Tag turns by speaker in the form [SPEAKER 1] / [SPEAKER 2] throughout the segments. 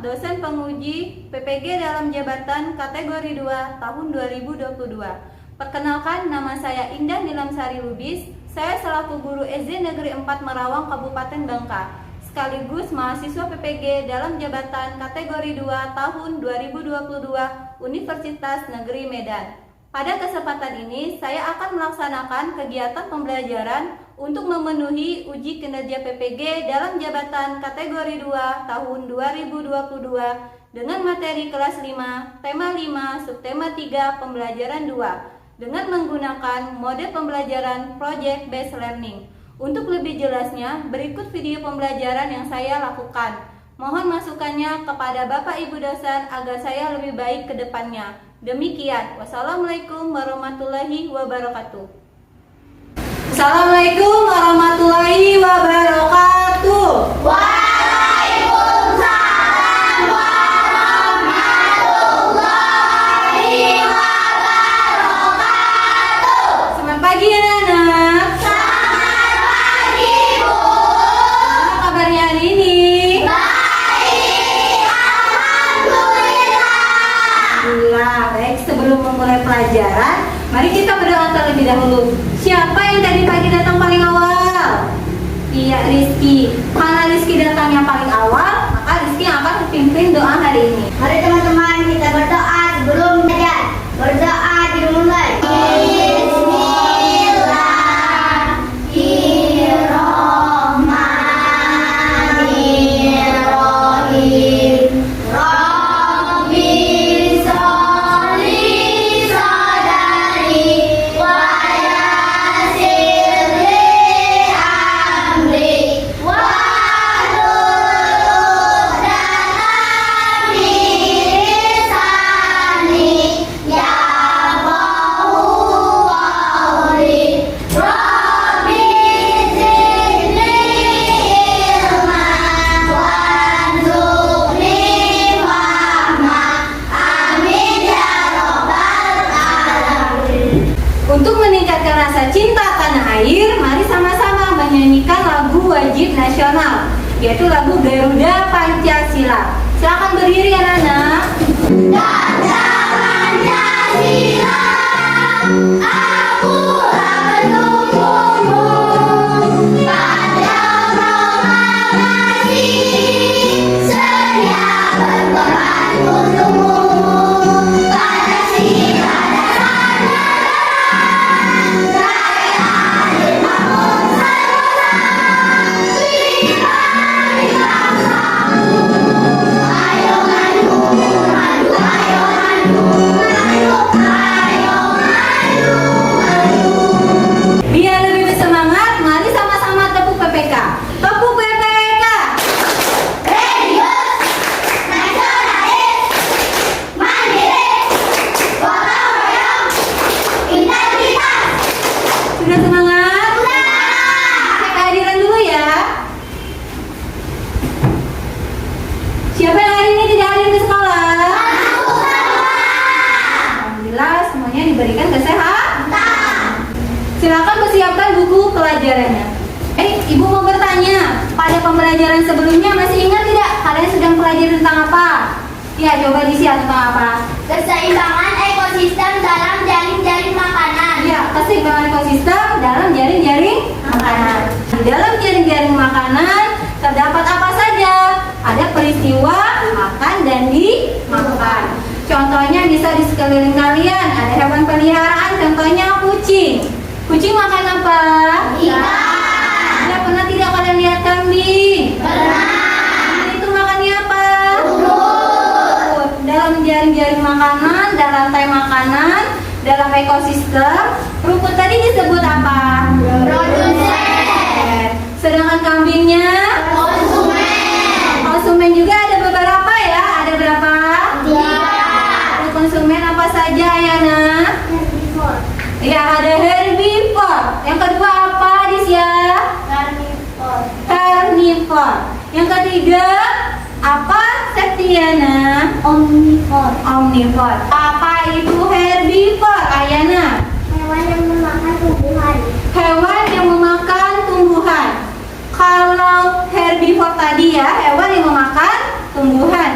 [SPEAKER 1] dosen penguji PPG dalam jabatan kategori 2 tahun 2022. Perkenalkan, nama saya Indah Nilamsari Lubis. Saya selaku guru SD Negeri 4 Merawang Kabupaten Bangka, sekaligus mahasiswa PPG dalam jabatan kategori 2 tahun 2022 Universitas Negeri Medan. Pada kesempatan ini, saya akan melaksanakan kegiatan pembelajaran untuk memenuhi uji kinerja PPG dalam jabatan kategori 2 tahun 2022 dengan materi kelas 5, tema 5, subtema 3, pembelajaran 2 dengan menggunakan mode pembelajaran Project Based Learning. Untuk lebih jelasnya, berikut video pembelajaran yang saya lakukan. Mohon masukannya kepada Bapak Ibu dosen agar saya lebih baik ke depannya. Demikian, wassalamualaikum warahmatullahi wabarakatuh. Assalamualaikum warahmatullahi wabarakatuh.
[SPEAKER 2] Waalaikumsalam warahmatullahi wabarakatuh.
[SPEAKER 1] Selamat pagi anak-anak.
[SPEAKER 2] Selamat pagi, Bu.
[SPEAKER 1] Apa kabarnya hari ini?
[SPEAKER 2] Baik, alhamdulillah.
[SPEAKER 1] Alhamdulillah, baik. Sebelum memulai pelajaran, mari kita berdoa terlebih dahulu. Siapa yang tadi pagi datang paling awal? Iya, Rizky. Karena Rizky datangnya paling awal, maka Rizky yang akan memimpin doa hari ini.
[SPEAKER 2] Mari teman-teman kita berdoa sebelum belajar. Berdoa dimulai. Bismillahirrahmanirrahim. Rabbi sholli sadari wa yassir li amri wahlul 'uqdatam min lisani yafqahu qawli. Rabbi zidni ilma warzuqni fahma. Amin ya rabbal alamin.
[SPEAKER 1] Untuk meningkatkan rasa cinta tanah air, mari sama-sama menyanyikan lagu wajib nasional, yaitu lagu Garuda Pancasila. Silakan berdiri anak-anak.
[SPEAKER 2] Gajah Pancasila, akulah pendukungmu pada proklamasi, sedia berkorban untukmu. Pancasila dasar negara, rakyat adil makmur sejahtera. Bina bangsamu, ayo maju, maju, ayo maju, maju, ayo maju, maju.
[SPEAKER 1] Biar lebih bersemangat, mari sama-sama tepuk PPK. Tepuk PPK.
[SPEAKER 2] Religius, nasionalis, mandiri, gotong royong, integritas.
[SPEAKER 1] Sudah semangat?
[SPEAKER 2] Sudah.
[SPEAKER 1] Cek kehadiran dulu ya. Siapa yang hari ini tidak hadir ke sekolah?
[SPEAKER 2] Aku semua.
[SPEAKER 1] Alhamdulillah, semuanya diberikan kesehatan.
[SPEAKER 2] Tak.
[SPEAKER 1] Silakan persiapkan buku pelajarannya. Ibu mau bertanya, pada pembelajaran sebelumnya masih ingat tidak kalian sedang pelajari tentang apa? Ya, coba disiap tentang apa?
[SPEAKER 2] Keseimbangan ekosistem dalam jaring-jaring makanan.
[SPEAKER 1] Ya, keseimbangan ekosistem dalam jaring-jaring makanan. Di dalam jaring-jaring makanan terdapat apa saja? Ada peristiwa makan dan dimakan. Contohnya bisa di sekeliling kalian ada hewan peliharaan, contohnya kucing. Kucing makan apa?
[SPEAKER 2] Ikan.
[SPEAKER 1] Ada pernah tidak kalian lihat kambing?
[SPEAKER 2] Pernah.
[SPEAKER 1] Kambing itu makannya apa?
[SPEAKER 2] Rumput.
[SPEAKER 1] Dalam jaring-jaring makanan, dalam rantai makanan, dalam ekosistem, rumput tadi disebut apa?
[SPEAKER 2] Produsen.
[SPEAKER 1] Sedangkan kambingnya,
[SPEAKER 2] Konsumen.
[SPEAKER 1] konsumen juga ada beberapa ya. Ada berapa?
[SPEAKER 2] Tiga.
[SPEAKER 1] Ada konsumen apa saja ya nak? Ya, ada herbivore. Yang kedua apa Disya?
[SPEAKER 2] Karnivor.
[SPEAKER 1] Karnivor. Yang ketiga apa Septiana?
[SPEAKER 2] Omnivor.
[SPEAKER 1] Omnivore. Apa itu herbivore Ayana?
[SPEAKER 2] Hewan yang memakan tumbuhan.
[SPEAKER 1] Hewan yang memakan tumbuhan. Kalau herbivore tadi ya, hewan yang memakan tumbuhan.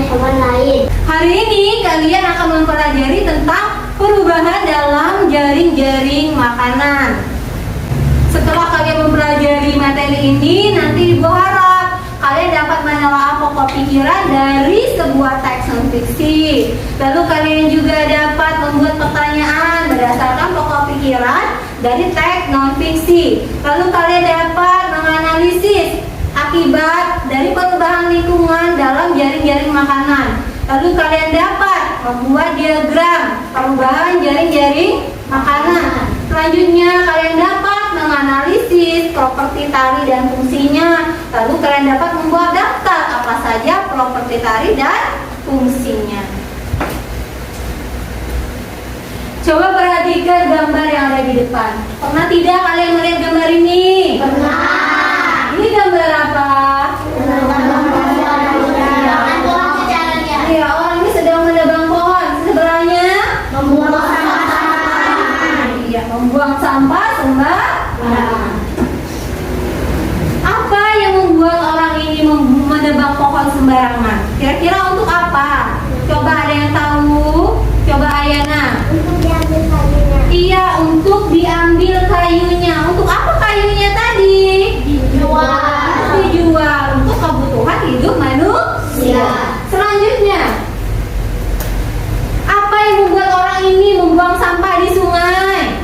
[SPEAKER 2] hewan lain.
[SPEAKER 1] Hari ini kalian akan mempelajari tentang perubahan dalam jaring-jaring makanan. Setelah kalian mempelajari materi ini, nanti Ibu harap kalian dapat menelaah pokok pikiran dari sebuah teks non-fiksi. Lalu kalian juga dapat membuat pertanyaan berdasarkan pokok pikiran dari teks non-fiksi. Lalu kalian dapat menganalisis akibat dari perubahan lingkungan dalam jaring-jaring makanan. Lalu kalian dapat membuat diagram perubahan jaring-jaring makanan. Selanjutnya kalian dapat menganalisis properti tari dan fungsinya. Lalu kalian dapat membuat daftar apa saja properti tari dan fungsinya. Coba perhatikan gambar yang ada di depan. Pernah tidak kalian melihat gambar ini?
[SPEAKER 2] Pernah.
[SPEAKER 1] Ini gambar apa? Iya, orang ini sedang menebang pohon. Sebelahnya
[SPEAKER 2] Membuang sampah.
[SPEAKER 1] iya, membuang sampah sembarangan. Apa yang membuat orang ini menebang pohon sembarangan? Kira-kira untuk apa? Coba ada yang tahu? Coba Ayana.
[SPEAKER 2] Untuk diambil kayunya.
[SPEAKER 1] Iya, untuk diambil kayunya. Untuk apa kayunya tadi? Dijual untuk kebutuhan hidup manusia. Selanjutnya, apa yang membuat orang ini membuang sampah di sungai?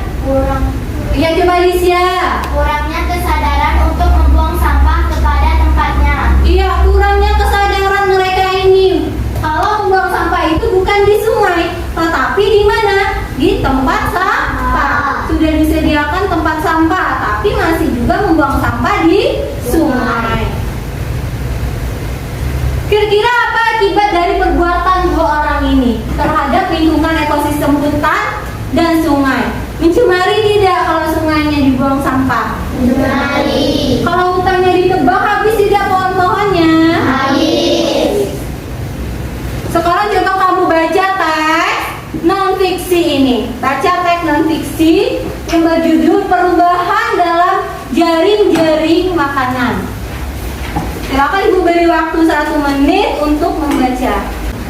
[SPEAKER 1] Ya, coba Lisya.
[SPEAKER 2] Kurangnya kesadaran untuk membuang sampah kepada tempatnya.
[SPEAKER 1] Iya, kurangnya kesadaran mereka ini. Kalau membuang sampah itu bukan di sungai, tetapi di mana? Di tempat sampah. Sudah disediakan tempat sampah, tapi masih juga membuang sampah di sungai. Kira-kira apa akibat dari perbuatan dua orang ini terhadap lingkungan ekosistem hutan dan sungai? Mencemari tidak kalau sungainya dibuang sampah?
[SPEAKER 2] Mencemari.
[SPEAKER 1] Kalau hutannya ditebang, habis tidak pohon-pohonnya?
[SPEAKER 2] Habis.
[SPEAKER 1] Sekarang coba kamu baca teks non-fiksi ini. Baca teks non-fiksi yang berjudul perubahan dalam jaring-jaring makanan. Silakan Ibu beri waktu 1 menit untuk membaca.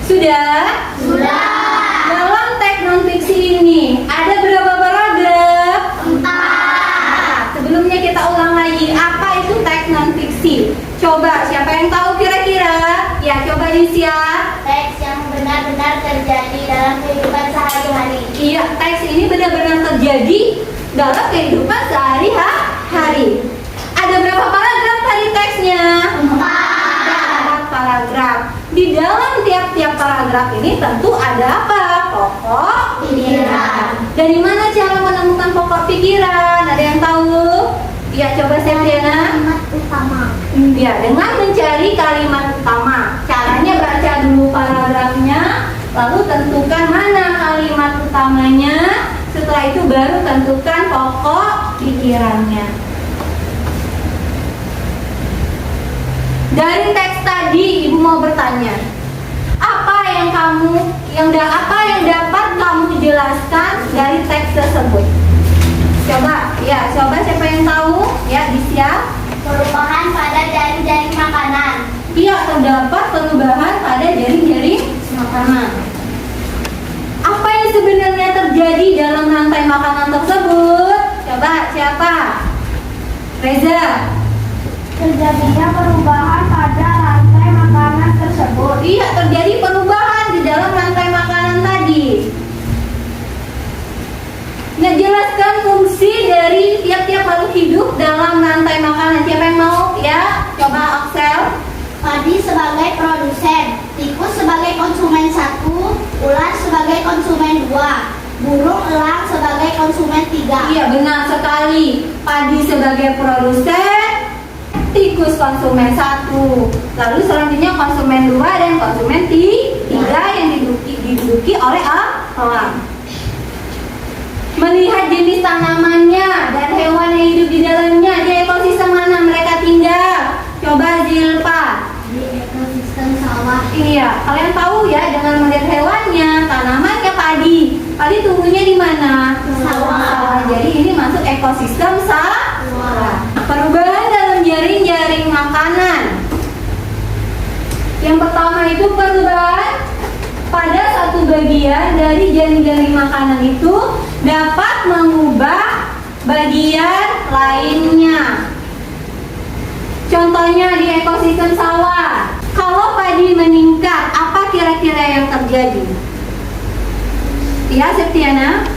[SPEAKER 1] Sudah?
[SPEAKER 2] Sudah.
[SPEAKER 1] Dalam teks non-fiksi ini ada berapa paragraf?
[SPEAKER 2] 4.
[SPEAKER 1] Sebelumnya kita ulang lagi, apa itu teks non-fiksi? Coba, siapa yang tahu kira-kira? Ya, coba Lisya.
[SPEAKER 2] Teks yang benar-benar terjadi dalam kehidupan sehari-hari.
[SPEAKER 1] Iya, teks ini benar-benar terjadi dalam kehidupan sehari-hari. Ada berapa paragraf tadi teksnya? 4 paragraf. Di dalam tiap-tiap paragraf ini tentu ada apa? Pokok
[SPEAKER 2] Pikiran.
[SPEAKER 1] Dari mana cara menemukan pokok pikiran? Ada yang tahu? Ya, coba Septiana.
[SPEAKER 2] Kalimat utama.
[SPEAKER 1] Ya, dengan mencari kalimat utama. Caranya baca dulu paragrafnya, lalu tentukan mana kalimat utamanya. Setelah itu baru tentukan pokok pikirannya. Dari teks tadi Ibu mau bertanya, apa yang dapat kamu jelaskan dari teks tersebut? Coba siapa yang tahu? Ya, Disya.
[SPEAKER 2] Perubahan pada jaring-jaring makanan.
[SPEAKER 1] Iya, terdapat perubahan pada jaring-jaring makanan. Apa yang sebenarnya terjadi dalam rantai makanan tersebut? Coba siapa? Reza.
[SPEAKER 2] Terjadinya perubahan pada rantai makanan tersebut.
[SPEAKER 1] Iya, terjadi perubahan di dalam rantai makanan tadi. Nah, jelaskan fungsi dari tiap-tiap makhluk hidup dalam rantai makanan. Siapa yang mau? Ya, coba Axel.
[SPEAKER 2] Padi sebagai produsen, tikus sebagai konsumen 1, ular sebagai konsumen 2, burung elang sebagai konsumen 3.
[SPEAKER 1] Iya, benar sekali. Padi sebagai produsen, tikus konsumen 1, lalu selanjutnya konsumen 2 dan konsumen 3 yang diduduki oleh elang. Melihat jenis tanamannya dan hewan yang hidup di dalamnya, di ekosistem mana mereka tinggal? Coba Zilpa.
[SPEAKER 2] Di ekosistem sawah.
[SPEAKER 1] Iya, kalian tahu ya, dengan melihat hewannya, tanamannya padi. Padi tumbuhnya di mana?
[SPEAKER 2] Sawah.
[SPEAKER 1] Jadi ini masuk ekosistem sawah. Perubahan dalam jaring-jaring makanan. Yang pertama itu perubahan pada satu bagian dari jaring-jaring makanan itu dapat mengubah bagian lainnya. Contohnya di ekosistem sawah, kalau padi meningkat, apa kira-kira yang terjadi? Ya, Septiana?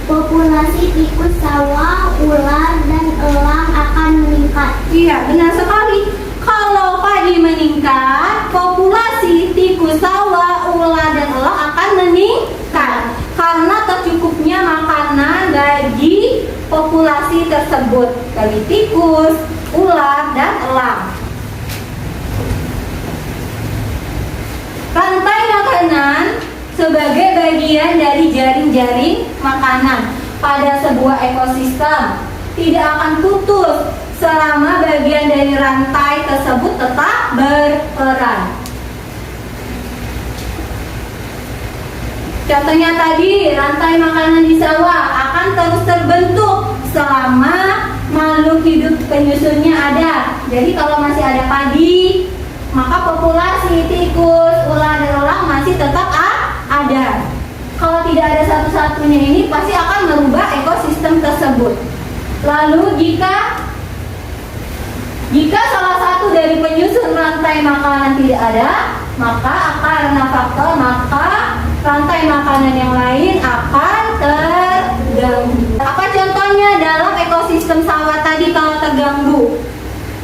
[SPEAKER 2] Populasi tikus sawah, ular, dan elang akan meningkat.
[SPEAKER 1] Iya, benar sekali. Kalau padi meningkat, populasi tikus sawah, ular, dan elang akan meningkat karena tercukupnya makanan bagi populasi tersebut, bagi tikus, ular, dan elang. Rantai makanan sebagai bagian dari jaring-jaring makanan pada sebuah ekosistem tidak akan putus selama bagian dari rantai tersebut tetap berperan. Contohnya tadi, rantai makanan di sawah akan terus terbentuk selama makhluk hidup penyusunnya ada. Jadi kalau masih ada padi, maka populasi tikus, ular, dan elang masih tetap ada. Kalau tidak ada satu-satunya ini pasti akan merubah ekosistem tersebut. Lalu jika salah satu dari penyusun rantai makanan tidak ada, maka karena faktor maka rantai makanan yang lain akan terganggu. Apa contohnya dalam ekosistem sawah tadi kalau terganggu?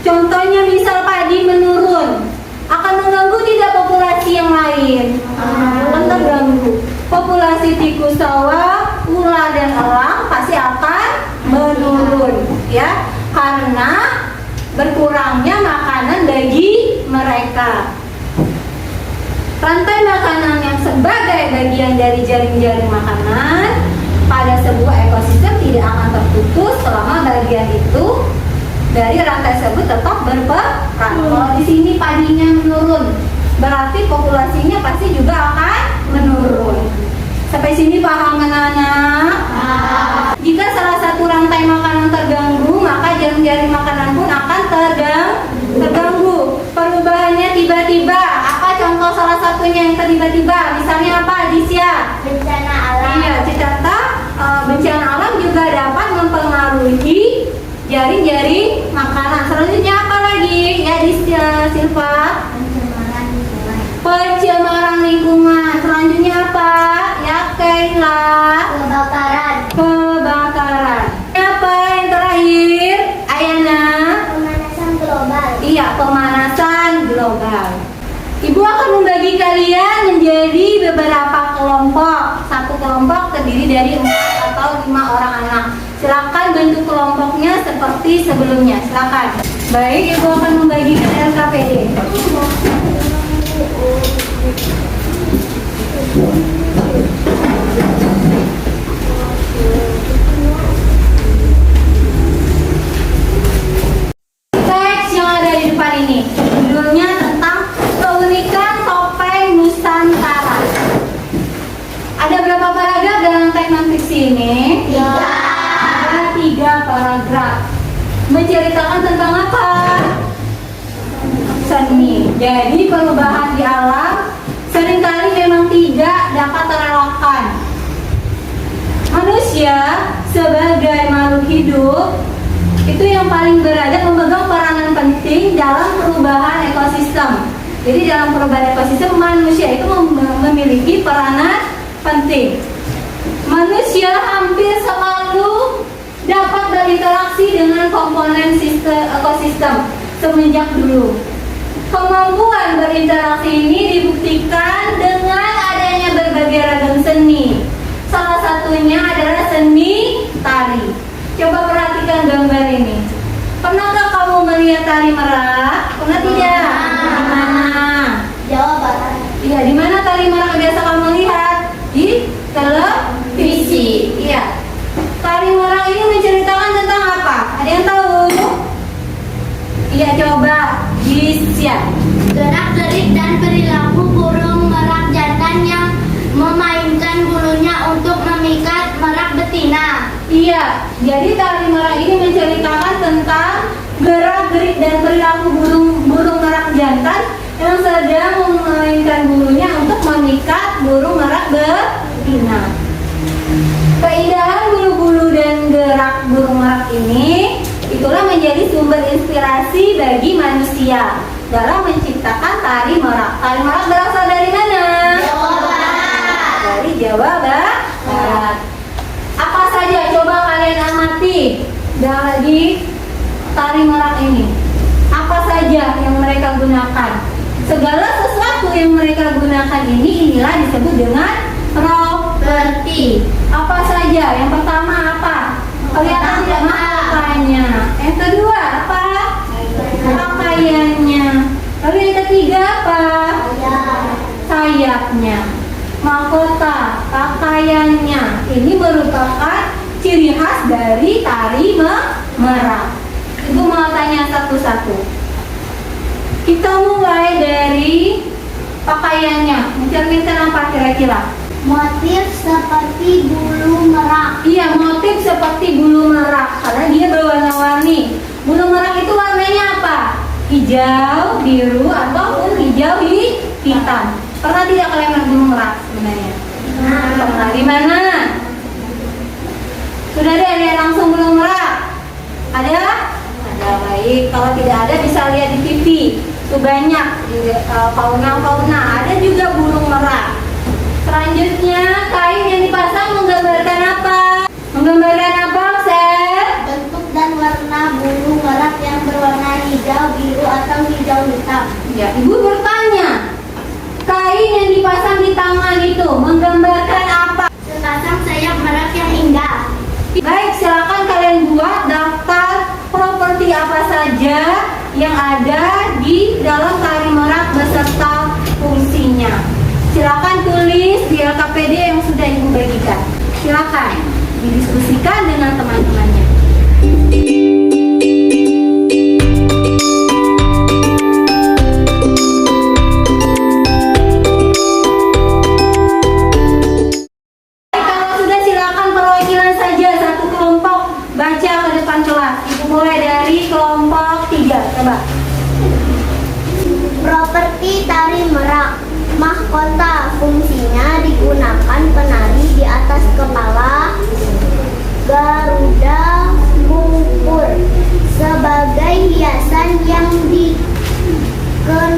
[SPEAKER 1] Contohnya misal padi menurun, akan mengganggu tidak populasi yang lain? Akan terganggu. Populasi tikus sawah, ular, dan elang pasti akan menurun, ya, karena berkurangnya makanan bagi mereka. Rantai makanan yang sebagai bagian dari jaring-jaring makanan pada sebuah ekosistem tidak akan terputus selama bagian itu dari rantai tersebut tetap berperan. Kalau di sini padinya menurun, berarti populasinya pasti juga akan menurun. Sampai sini paham anak-anak? Jika salah satu rantai makanan terganggu, maka jaring-jaring makanan pun akan terganggu. Perubahannya tiba-tiba. Apa contoh salah satunya yang tiba-tiba? Misalnya apa, Disya?
[SPEAKER 2] Bencana alam.
[SPEAKER 1] Iya, Cicata, bencana alam juga dapat mempengaruhi jaring-jaring makanan. Selanjutnya apa lagi? Ya, Disya, Silva.
[SPEAKER 2] Pencemaran sungai.
[SPEAKER 1] Pencemaran lingkungan. Selanjutnya apa? Ya, Kaila. Kebakaran. Apa yang terakhir? Ayana.
[SPEAKER 2] Pemanasan global.
[SPEAKER 1] Iya, pemanasan global. Ibu akan membagi kalian menjadi beberapa kelompok. Satu kelompok terdiri dari 4 atau 5 orang anak. Silakan bentuk kelompoknya seperti sebelumnya. Silakan. Baik, ibu akan membagikan LKPD. Teks yang ada di depan ini judulnya tentang keunikan topeng Nusantara. Ada berapa paragraf dalam teks non-fiksi ini?
[SPEAKER 2] 3.
[SPEAKER 1] Ada 3 paragraf. Menceritakan tentang apa? Seni. Jadi perubahan di alam seringkali memang tidak dapat terelakkan. Manusia sebagai makhluk hidup itu yang paling berada memegang peranan penting dalam perubahan ekosistem. Jadi dalam perubahan ekosistem manusia itu memiliki peranan penting. Manusia hampir selalu dapat berinteraksi dengan komponen ekosistem semenjak dulu. Kemampuan berinteraksi ini dibuktikan dengan adanya berbagai ragam seni. Salah satunya adalah seni tari. Coba perhatikan gambar ini. Pernahkah kamu melihat tari merak? Pernah tidak? Di mana?
[SPEAKER 2] Jawa Barat.
[SPEAKER 1] Iya, di mana tari merak biasa kamu lihat? Di televisi. Iya. Tari merak ini menceritakan tentang apa? Ada yang tahu? Iya, coba Disya.
[SPEAKER 2] Gerak-gerik dan perilaku burung merak jantan yang memainkan bulunya untuk memikat merak betina.
[SPEAKER 1] Iya, jadi tari merak ini menceritakan tentang gerak-gerik dan perilaku burung merak jantan yang sedang memainkan bulunya untuk memikat burung merak betina. Keindahan bulu-bulu dan gerak burung merak ini itulah menjadi sumber inspirasi bagi manusia dalam menciptakan tari merak. Tari merak berasal dari mana?
[SPEAKER 2] Jawa Barat.
[SPEAKER 1] Dari Jawa Barat. Apa saja coba kalian amati di tari merak ini? Apa saja yang mereka gunakan? Segala sesuatu yang mereka gunakan inilah disebut dengan properti. Apa saja? Yang pertama apa? Kelihatan tidak mahkotanya. Yang kedua apa? Pakaiannya. Lalu yang ketiga apa? Sayapnya. Mahkota, pakaiannya. Ini merupakan ciri khas dari tari merak. Ibu mau tanya satu-satu. Kita mulai dari pakaiannya. Mencerminkan apa kira-kira?
[SPEAKER 2] Motif seperti bulu merak.
[SPEAKER 1] Iya, motif seperti bulu merak karena dia berwarna-warni. Bulu merak itu warnanya apa? Hijau, biru, ataupun hijau hitam. Pernah tidak kalian melihat bulu merak sebenarnya? Pernah. Di mana? Sudah ada langsung bulu merak? Ada? Ada, baik. Kalau tidak ada bisa lihat di TV. Itu banyak fauna-fauna. Ada juga burung merak. Selanjutnya, kain yang dipasang menggambarkan apa? Menggambarkan apa, Seth?
[SPEAKER 2] Bentuk dan warna bulu merak yang berwarna hijau, biru, atau hijau hitam.
[SPEAKER 1] Ya, Ibu bertanya. Kain yang dipasang di tangan itu menggambarkan apa?
[SPEAKER 2] Sepasang sayap merak yang indah.
[SPEAKER 1] Baik, silakan kalian buat daftar properti apa saja yang ada di dalam tari merak beserta fungsinya. Silakan tulis di LKPD yang sudah Ibu bagikan. Silakan didiskusikan dengan teman-temannya. Kalau sudah silakan perwakilan saja satu kelompok baca ke depan kelas. Ibu mulai dari kelompok 3. Coba.
[SPEAKER 2] Properti tari merak. Mahkota, fungsinya digunakan penari di atas kepala Garuda Mungkur sebagai hiasan yang dikenalkan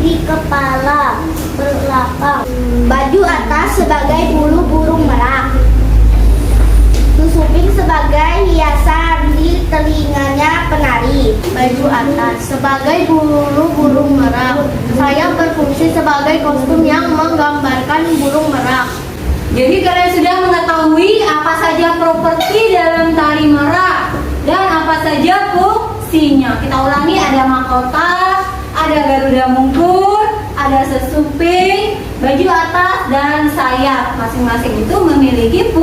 [SPEAKER 2] di kepala belakang. Baju atas sebagai bulu burung merak. Tusuping sebagai hiasan di telinganya penari. Baju atas sebagai bulu burung merak. Sayap berfungsi sebagai kostum yang menggambarkan burung merak.
[SPEAKER 1] Jadi kalian sudah mengetahui apa saja properti dalam tari merak dan apa saja fungsinya. Kita ulangi, ada mahkota, ada Garuda Mungkur, ada sesuping, baju atas, dan sayap. Masing-masing itu memiliki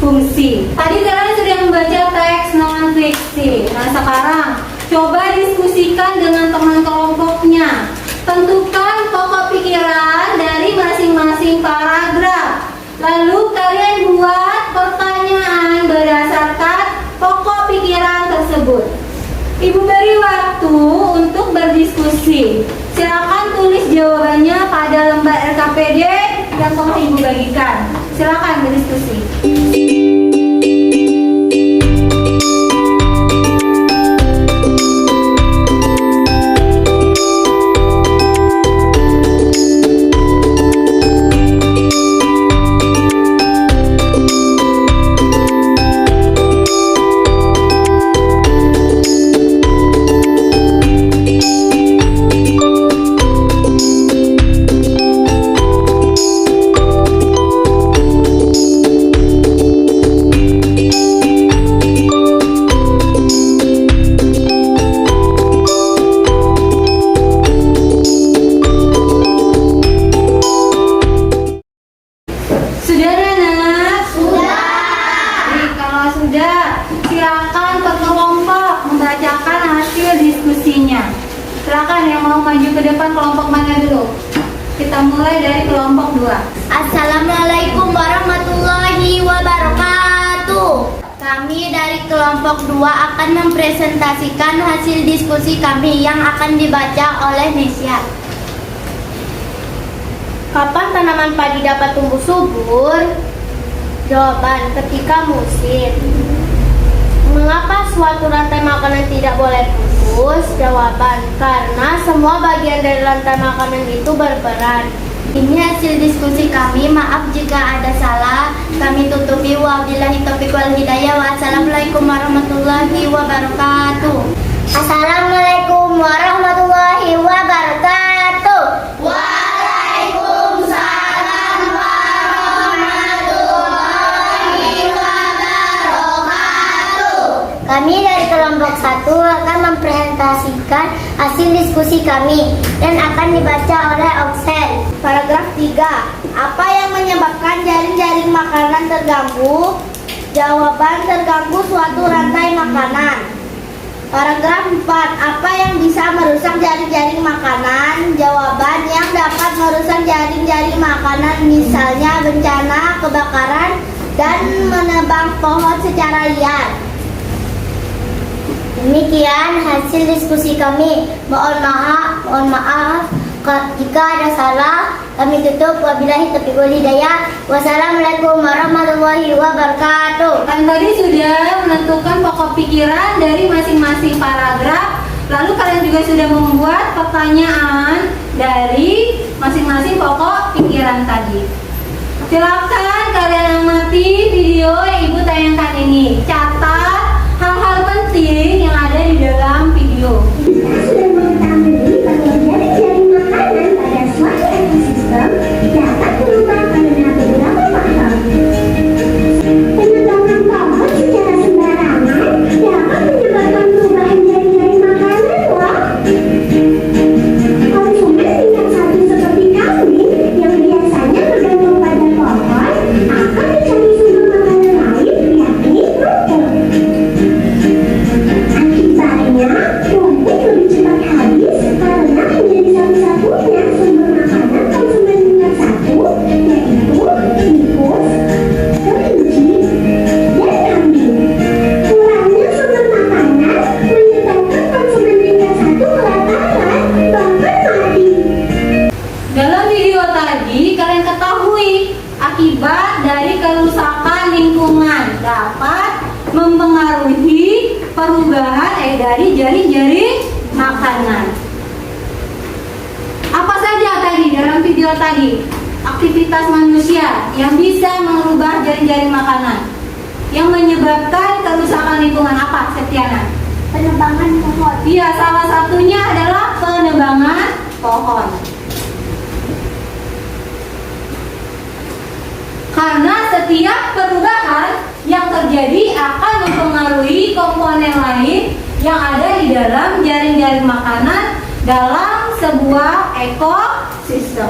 [SPEAKER 1] fungsi. Tadi kalian sudah membaca teks non fiksi. Nah, sekarang coba diskusikan dengan teman kelompoknya. Tentukan pokok pikiran dari masing-masing paragraf. Lalu kalian buat pertanyaan berdasarkan pokok pikiran tersebut. Ibu beri waktu untuk berdiskusi. Silakan tulis jawabannya pada lembar LKPD yang telah Ibu bagikan. Silakan berdiskusi. Silakan yang mau maju ke depan, kelompok mana dulu? Kita mulai dari kelompok 2.
[SPEAKER 2] Assalamualaikum warahmatullahi wabarakatuh. Kami dari kelompok 2 akan mempresentasikan hasil diskusi kami yang akan dibaca oleh Nesya. Kapan tanaman padi dapat tumbuh subur? Jawaban, ketika musim. Mengapa suatu rantai makanan tidak boleh putus? Jawaban, karena semua bagian dari rantai makanan itu berperan. Ini hasil diskusi kami, maaf jika ada salah. Kami tutupi, wabillahi taufiq wal hidayah. Wassalamualaikum warahmatullahi wabarakatuh. Assalamualaikum warahmatullahi wabarakatuh. Waalaikumsalam warahmatullahi wabarakatuh. Kami dari kelompok 1 akan mempresentasikan hasil diskusi kami dan akan dibaca oleh Oksel. Paragraf 3. Apa yang menyebabkan jaring-jaring makanan terganggu? Jawaban, terganggu suatu rantai makanan. Paragraf 4. Apa yang bisa merusak jaring-jaring makanan? Jawaban, yang dapat merusak jaring-jaring makanan misalnya bencana, kebakaran, dan menebang pohon secara liar. Demikian hasil diskusi kami. Mohon maaf jika ada salah. Kami tutup, wabillahi taufiq wal hidayah. Wassalamualaikum warahmatullahi wabarakatuh.
[SPEAKER 1] Kalian tadi sudah menentukan pokok pikiran dari masing-masing paragraf. Lalu kalian juga sudah membuat pertanyaan dari masing-masing pokok pikiran tadi. Silakan kalian amati video yang Ibu tayangkan ini. Catat hal-hal penting yang ada di dalam video.
[SPEAKER 3] Kita sudah mengetahui bahwa jaring-jaring makanan pada suatu ekosistem dapat berubah karena beberapa faktor. Penebangan pohon secara sembarangan dapat menyebabkan perubahan jaring-jaring makanan loh. Konsumen tingkat satu seperti kambing yang biasanya bergantung pada pohon akan mencari sumber makanan lain, yakni rumput. Akibatnya, rumput lebih cepat habis karena menjadi satu-satunya sumber makanan konsumen tingkat satu, yaitu tikus, kelinci, dan kambing. Kurangnya sumber makanan menyebabkan konsumen tingkat satu kelaparan, bahkan mati.
[SPEAKER 1] Dalam video tadi kalian ketahui akibat dari kerusakan lingkungan dapat mempengaruhi perubahan dari jaring-jaring makanan. Apa saja tadi dalam video tadi? Aktivitas manusia yang bisa merubah jaring-jaring makanan yang menyebabkan kerusakan lingkungan apa, Septiana?
[SPEAKER 2] Penebangan pohon.
[SPEAKER 1] Iya, salah satunya adalah penebangan pohon. Karena setiap perubahan yang terjadi akan mempengaruhi komponen lain yang ada di dalam jaring-jaring makanan dalam sebuah ekosistem.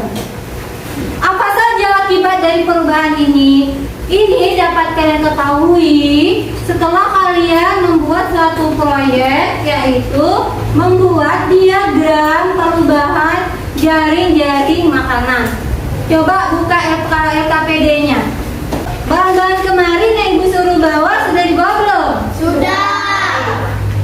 [SPEAKER 1] Apa saja akibat dari perubahan ini? Ini dapat kalian ketahui setelah kalian membuat suatu proyek, yaitu membuat diagram perubahan jaring-jaring makanan. Coba buka LKPD-nya. Bahan-bahan kemarin yang Ibu suruh bawa sudah dibawa belum?
[SPEAKER 2] Sudah.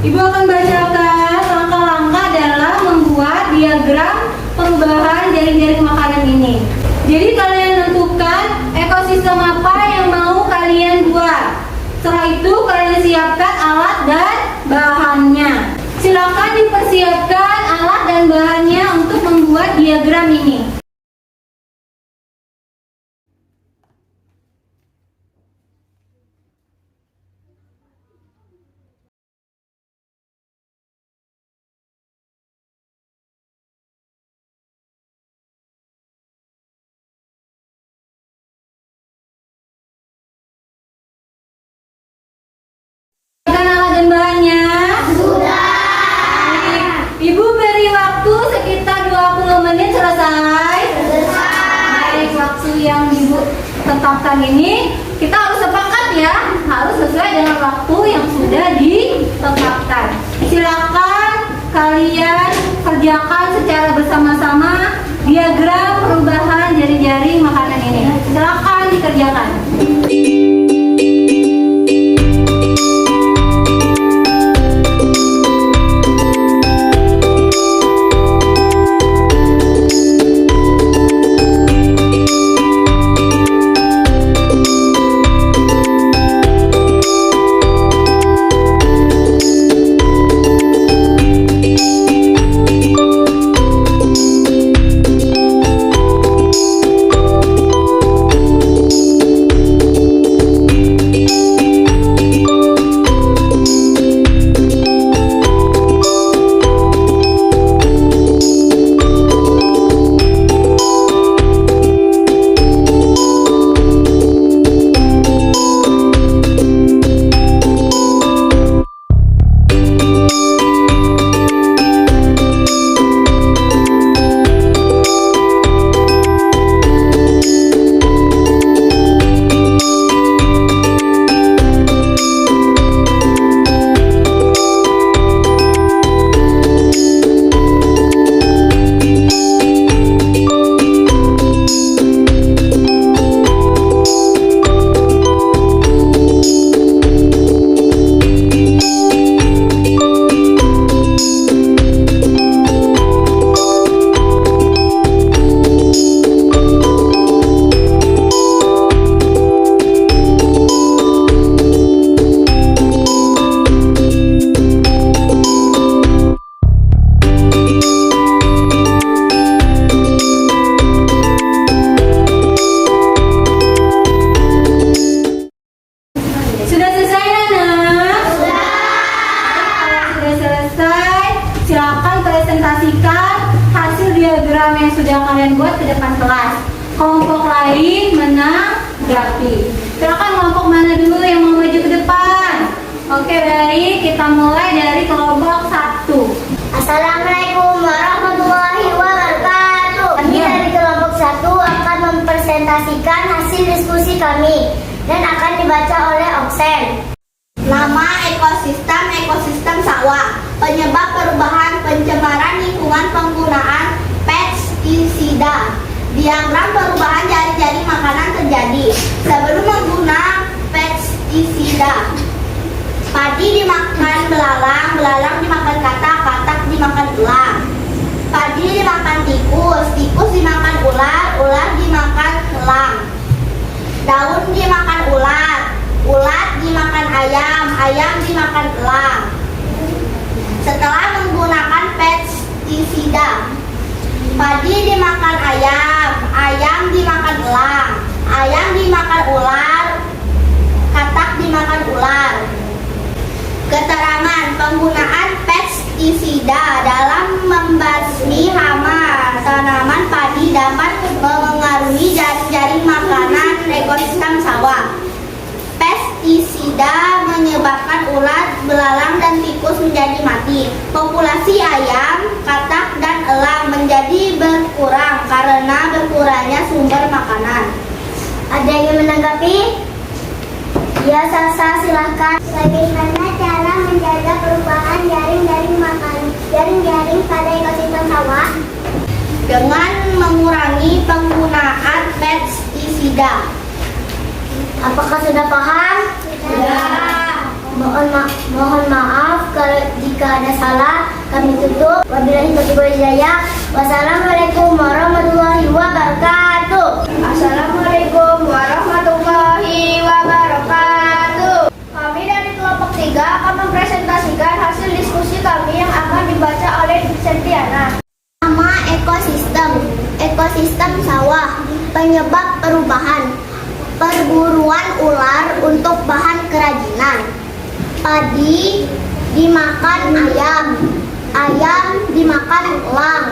[SPEAKER 1] Ibu akan bacakan langkah-langkah dalam membuat diagram perubahan jaring-jaring makanan ini. Jadi kalian tentukan ekosistem apa yang mau kalian buat. Setelah itu kalian siapkan alat dan bahannya. Silakan dipersiapkan alat dan bahannya untuk membuat diagram ini. Alat dan bahannya
[SPEAKER 2] Sudah.
[SPEAKER 1] Ibu beri waktu sekitar 20 menit selesai. Baik, waktu yang Ibu tetapkan ini kita harus sepakat ya, harus sesuai dengan waktu yang sudah ditetapkan. Silakan kalian kerjakan secara bersama-sama diagram perubahan jaring-jaring makanan ini. Silakan dikerjakan. kelas. Kelompok lain menanggapi. Silakan kelompok mana dulu yang mau maju ke depan? Oke, baik, kita mulai dari kelompok 1.
[SPEAKER 2] Assalamualaikum warahmatullahi wabarakatuh. Kami dari kelompok 1 akan mempresentasikan hasil diskusi kami dan akan dibaca oleh Oksen. Nama ekosistem sawah. Penyebab perubahan pencemaran lingkungan penggunaan pestisida. Diagram perubahan jari-jari makanan terjadi sebelum menggunakan pestisida. Padi dimakan belalang, belalang dimakan katak, katak dimakan elang. Padi dimakan tikus, tikus dimakan ular, ular dimakan elang. Daun dimakan ulat, ulat dimakan ayam, ayam dimakan elang. Setelah menggunakan pestisida, padi dimakan ayam, ayam dimakan elang, ayam dimakan ular, katak dimakan ular. Keterangan penggunaan pestisida dalam membasmi hama tanaman padi dapat mengaruhi jaring makanan ekosistem sawah. Pestisida menyebabkan ulat, belalang, dan tikus menjadi mati. Populasi ayam, katak, dan elang menjadi berkurang karena berkurangnya sumber makanan. Ada yang menanggapi? Ya, Sasa, silahkan.
[SPEAKER 3] Bagaimana cara menjaga perubahan jaring-jaring pada ekosistem sawah?
[SPEAKER 2] Dengan mengurangi penggunaan pestisida. Apakah sudah paham? Sudah. Mohon maaf kalau jika ada salah. Kami tutup. Wabillahi taufiq wal hidayah. Wassalamualaikum warahmatullahi wabarakatuh. Assalamualaikum warahmatullahi wabarakatuh. Kami dari kelompok 3 akan mempresentasikan hasil diskusi kami yang akan dibaca oleh Septiana. Nama ekosistem sawah. Penyebab perubahan perburuan ular untuk bahan kerajinan. Padi dimakan ayam, ayam dimakan elang.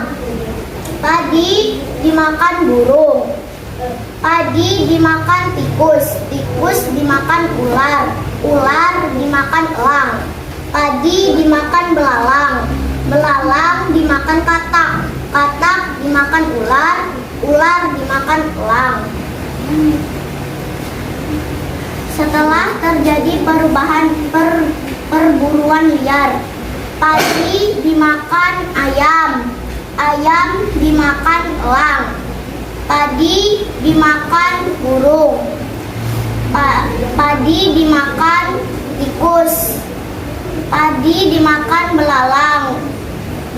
[SPEAKER 2] Padi dimakan burung, padi dimakan tikus, tikus dimakan ular, ular dimakan elang. Padi dimakan belalang, belalang dimakan katak, katak dimakan ular, ular dimakan elang. Setelah terjadi perubahan perburuan liar, padi dimakan ayam, ayam dimakan elang. Padi dimakan burung, padi dimakan tikus, padi dimakan belalang,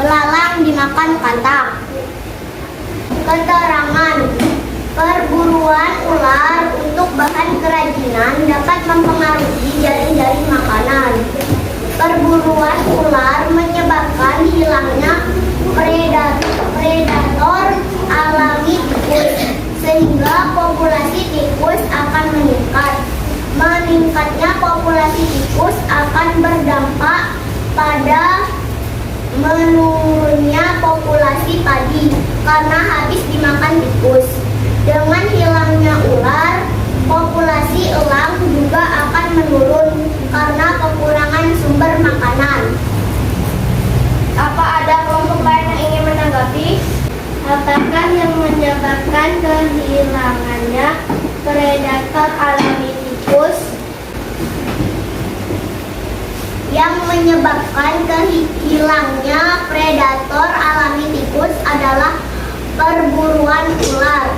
[SPEAKER 2] belalang dimakan katak. Keterangan perburuan ular untuk bahan kerajinan dapat mempengaruhi jaring-jaring makanan. Perburuan ular menyebabkan hilangnya predator alami tikus, sehingga populasi tikus akan meningkat. Meningkatnya populasi tikus akan berdampak pada menurunnya populasi padi karena habis dimakan tikus. Dengan hilangnya ular, populasi elang juga akan menurun karena kekurangan sumber makanan. Apa ada kelompok lain yang ingin menanggapi? Apakah yang menyebabkan kehilangannya predator alami tikus? Yang menyebabkan hilangnya predator alami tikus adalah perburuan ular.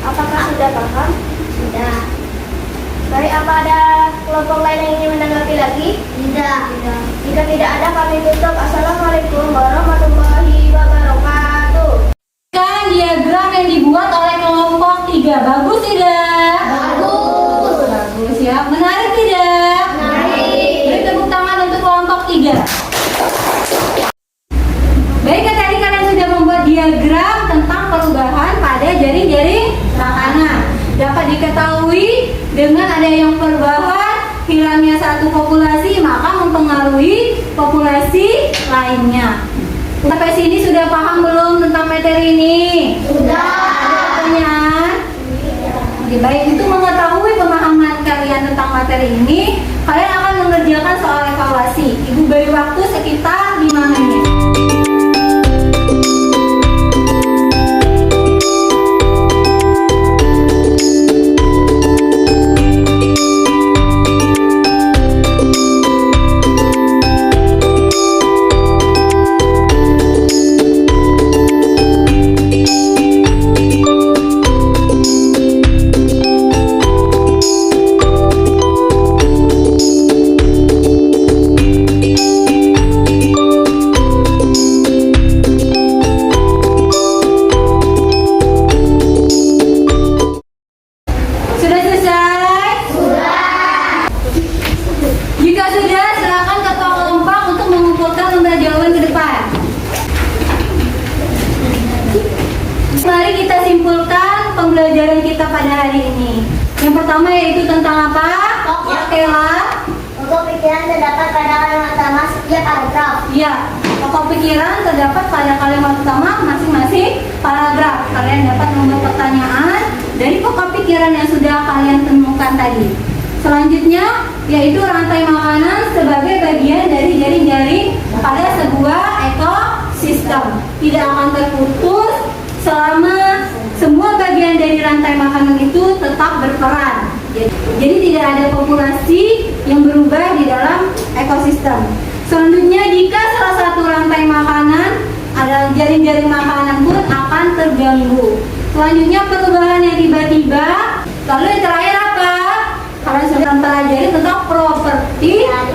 [SPEAKER 2] Apakah sudah paham? Sudah. Baik, apa ada kelompok lain yang ingin menanggapi lagi? Tidak. Jika tidak ada, kami tutup. Assalamualaikum warahmatullahi wabarakatuh.
[SPEAKER 1] Kan diagram yang dibuat oleh kelompok 3. Bagus tidak?
[SPEAKER 2] Bagus.
[SPEAKER 1] Bagus ya. Menarik tidak?
[SPEAKER 2] Menarik.
[SPEAKER 1] Beri tepuk tangan untuk kelompok 3. Baik, tadi kalian sudah membuat diagram tentang perubahan pada jaring-jaring makanan. Dapat diketahui dengan ada yang perubahan, hilangnya satu populasi maka mempengaruhi populasi lainnya. Sampai sini sudah paham belum tentang materi ini?
[SPEAKER 2] Sudah.
[SPEAKER 1] pertama yaitu tentang apa? Ya, Kela.
[SPEAKER 2] Pokok pikiran terdapat pada kalimat utama setiap paragraf.
[SPEAKER 1] Ya, pokok pikiran terdapat pada kalimat utama masing-masing paragraf. Kalian dapat membuat pertanyaan dari pokok pikiran yang sudah kalian temukan tadi. Selanjutnya yaitu rantai makanan sebagai bagian dari jaring-jaring pada sebuah ekosistem. Tidak akan terputus selama semua bagian dari rantai makanan itu tetap berperan. Jadi tidak ada populasi yang berubah di dalam ekosistem. Selanjutnya jika salah satu rantai makanan adalah jaring-jaring makanan pun akan terganggu. Selanjutnya perubahan yang tiba-tiba. Lalu yang terakhir apa? Kalian sudah mempelajari tentang properti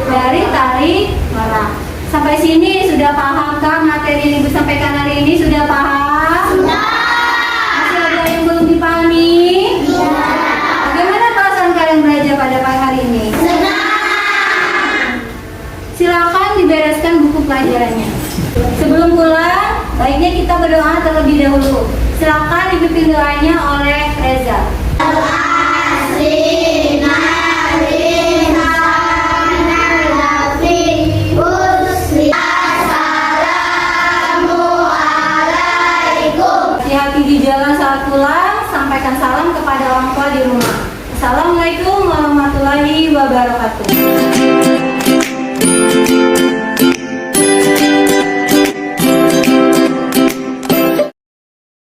[SPEAKER 1] dari tarik merak. Sampai sini sudah pahamkah materi yang Ibu sampaikan hari ini? Sudah paham? Sudah. Masih ada yang belum dipahami? Bagaimana perasaan kalian belajar pada pagi hari ini? Silakan dibereskan buku pelajarannya. Sebelum pulang, baiknya kita berdoa terlebih dahulu. Silakan dipimpin doanya oleh Reza. Hati-hati di jalan saat pulang, sampaikan salam kepada orang tua di rumah. Assalamualaikum warahmatullahi wabarakatuh.